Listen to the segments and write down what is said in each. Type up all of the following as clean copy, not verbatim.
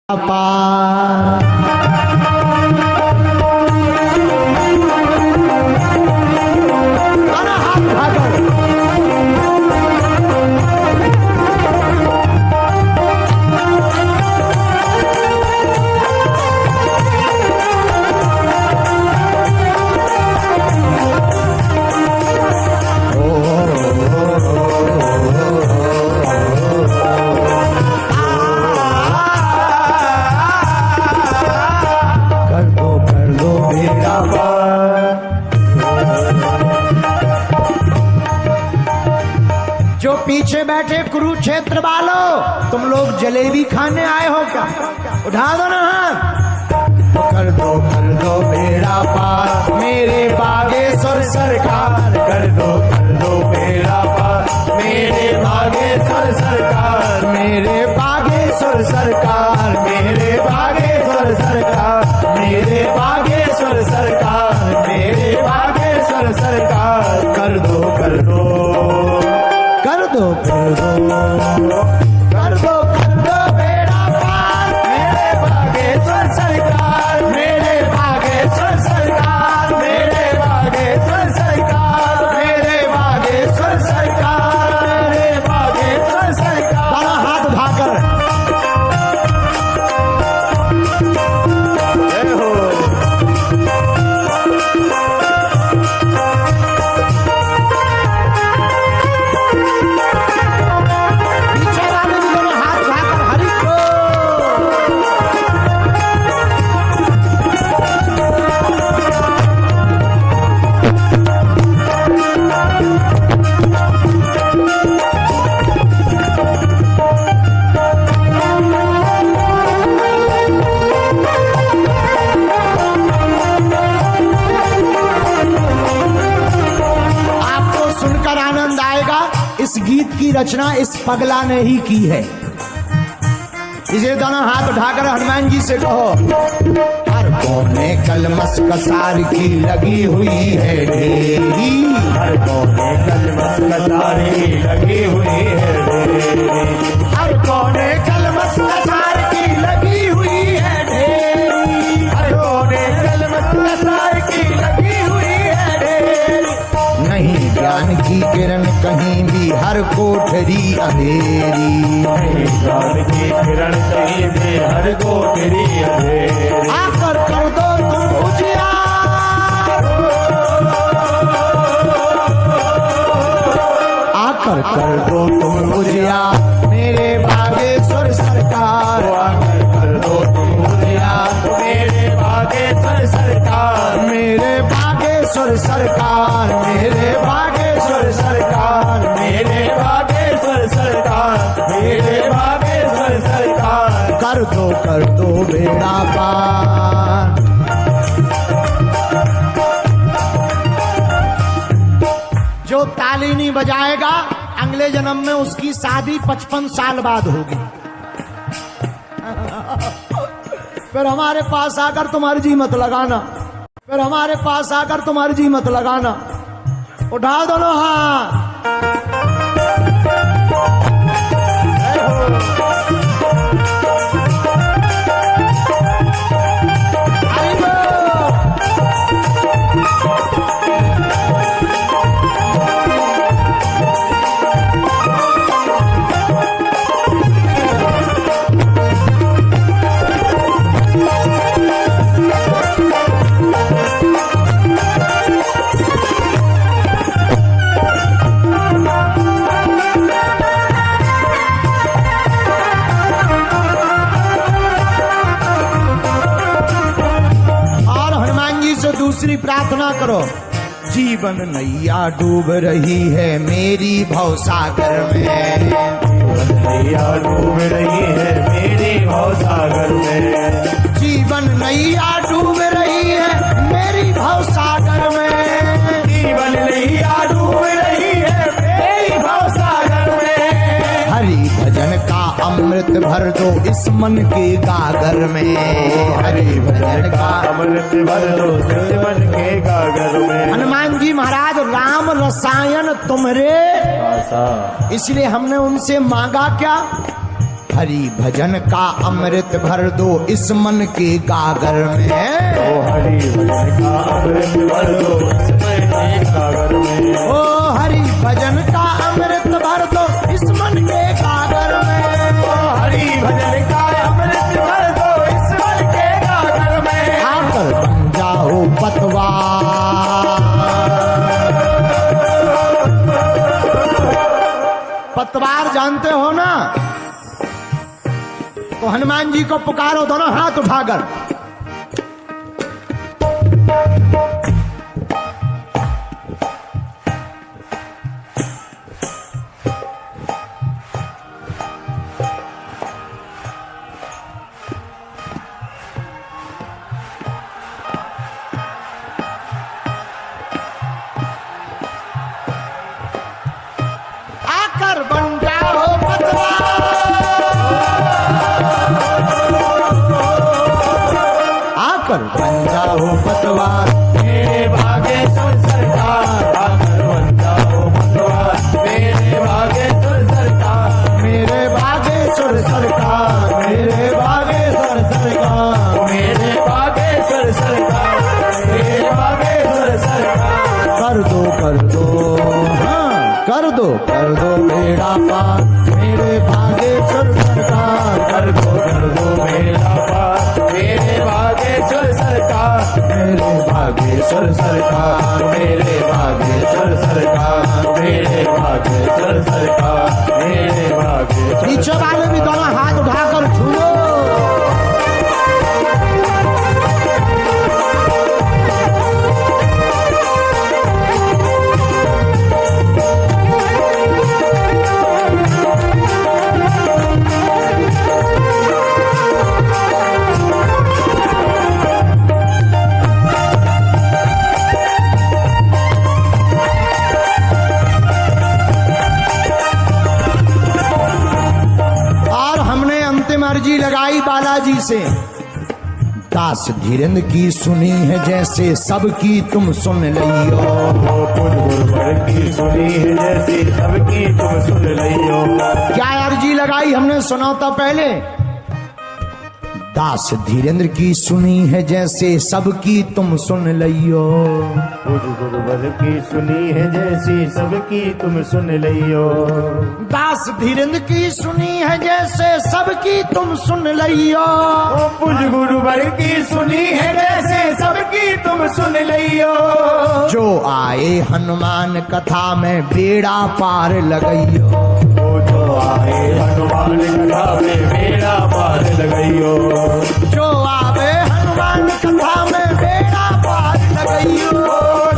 पार जो पीछे बैठे कुरुक्षेत्र वालों, तुम लोग जलेबी खाने आए हो क्या? उठा दो ना हाथ। कर दो बेड़ा पार मेरे बागेश्वर सरकार, कर दो बेड़ा पार मेरे बागेश्वर सरकार, मेरे बागेश्वर सरकार, मेरे बागेश्वर सरकार, मेरे बागेश्वर सरकार, मेरे बागेश्वर सरकार। कर दो बेड़ा पार मेरे बागेश्वर सरकार, मेरे बागेश्वर सरकार, मेरे बागेश्वर सरकार, मेरे बागेश्वर सरकार, मेरे बागेश्वर सरकार। बड़ा हाथ उठाकर इस गीत की रचना इस पगला ने ही की है। इसे दोनों हाथ उठाकर हनुमान जी से कहो। हर कोने कलमस कसार की लगी हुई है ढेरी, हर कोने कलमस कसार की लगी हुई है ढेरी, हर कोने कलमस कसार की लगी हुई है ढेरी, हर कोने कलमस कसार की लगी हुई है ढेरी। नहीं ज्ञान की किरण कहीं भी, हर कोठरी अंधेरी, नहीं ज्ञान की किरण कहीं भी, हर कोठरी अंधेरी। आकर कर दो तुम उजियार, आकर कर दो तुम उजियार मेरे बागेश्वर सरकार, आकर कर दो तुम उजियार मेरे बागेश्वर सरकार, मेरे बागेश्वर सरकार, मेरे बागेश्वर सरकार, मेरे बागेश्वर सरकार, मेरे बागेश्वर सरकार। कर दो बेड़ा पार। जो ताली नहीं बजाएगा अगले जन्म में उसकी शादी 55 साल बाद होगी। फिर हमारे पास आकर तुम्हारी जी मत लगाना, फिर हमारे पास आकर तुम्हारी जी मत लगाना। उठा दोनों हाथ। दूसरी प्रार्थना करो। जीवन नैया डूब रही है मेरी भवसागर में, जीवन नैया डूब रही है मेरी भवसागर में, जीवन नैया डूब रही है मेरी भवसागर में, जीवन नैया डूब रही है मेरी भवसागर में। हरि भजन का अमृत भर दो इस मन के गागर में, हरि भजन का अमृत भर दो इस मन के गागर में। हनुमान जी महाराज राम रसायन तुम्हारे, इसलिए हमने उनसे मांगा क्या? हरि भजन का अमृत भर दो इस मन के गागर में। ओ हरि भजन का अमृत भर दो इस मन के गागर में। ओ हरि भजन का अमृत भर दो इस मन के गागर में। ओ हरि भजन का अमृत भर दो इस मन के गागर में। आकर बन जाओ पतवार। पतवार जानते हो ना, तो हनुमान जी को पुकारो दोनों हाथ उठाकर। आकर बन जाओ पतवार। मेरे भागेश्वर सरकार आकर बन जाओ पतवार। मेरे भागेश्वर सरकार, मेरे भागेश्वर सरकार, मेरे भागेश्वर सरकार, मेरे भागेश्वर सरकार, मेरे भागेश्वर सरकार। कर दो हाँ कर दो बेड़ा पार मेरे भागेश्वर सरकार। कर दो मेरा पार मेरे भागेश्वर सरकार। मेरे भागेश्वर सरकार, मेरे भागेश्वर सरकार, मेरे भागेश्वर सरकार, मेरे भागेश्वर। पीछे वाले भी दोनों हाथ उठाकर छूलो। अर्जी लगाई बालाजी से, दास धीरेन्द्र की सुनी है जैसे सबकी तुम सुन लियो। गुरुवर की सुनी है जैसे सबकी तुम सुन लियो। क्या अर्जी लगाई हमने सुना था पहले। दास धीरेन्द्र की सुनी है जैसे सबकी तुम सुन लियो। गुरुवर की सुनी है जैसी सबकी तुम सुन लियो। दास धीरेन्द्र की सुनी है जैसे सबकी तुम सुन लियो। गुरुवर की सुनी है जैसे सबकी तुम सुन लियो। जो आए हनुमान कथा में बेड़ा पार लगइयो। जो आए हनुमान कथा में बेड़ा पार लगइयो। जो आवे हनुमान कथा में बेड़ा पार लगइयो।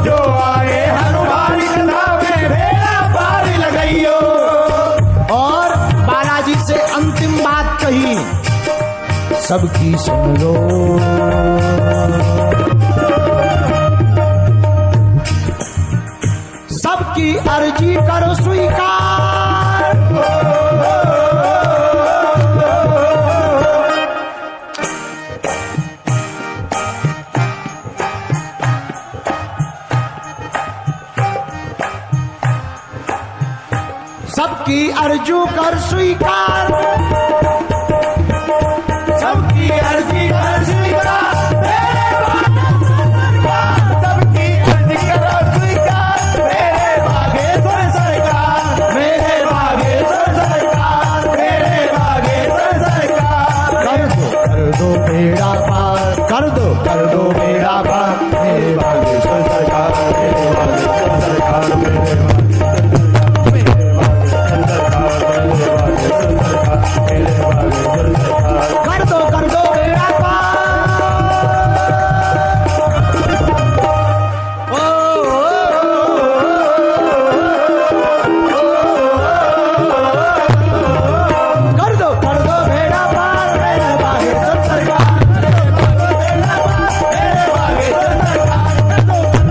जो आए हनुमान कथा में बेड़ा पार लगइयो। और बालाजी से अंतिम बात कही, सबकी सुन लो। सबकी अर्जी करो स्वीकार। सबकी अर्जू कर स्वीकार। सबकी अर्जी कर स्वीकार। सबकी अर्जी करो स्वीकार। मेरे भागेश्वर सरकार, मेरे भागेश्वर सरकार, मेरे भागेश्वर सरकार। कर दो बेड़ा पार, कर दो बेड़ा पार मेरे भागेश्वर सरकार, मेरे भागेश्वर सरकार, मेरे कर दो बेड़ा पार। कर दो बेड़ा पार मेरे भागेश्वर सरकार, मेरे भागेश्वर सरकार।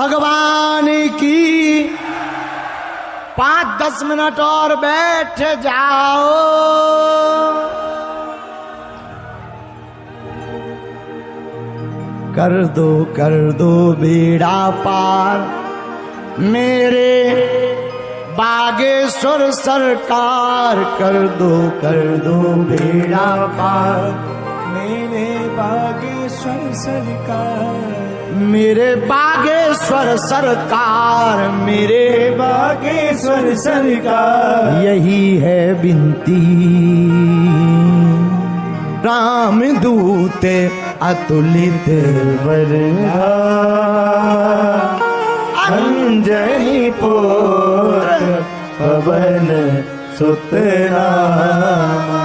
भगवान की। 5-10 मिनट और बैठ जाओ, कर दो बेड़ा पार मेरे बागेश्वर सरकार। कर दो बेड़ा पार मेरे बागेश्वर सरकार, मेरे बागेश्वर सरकार, मेरे बागेश्वर सरकार। यही है विनती रामदूत अतुलित वरदा अंजनी पुत्र पवन सुत नामा।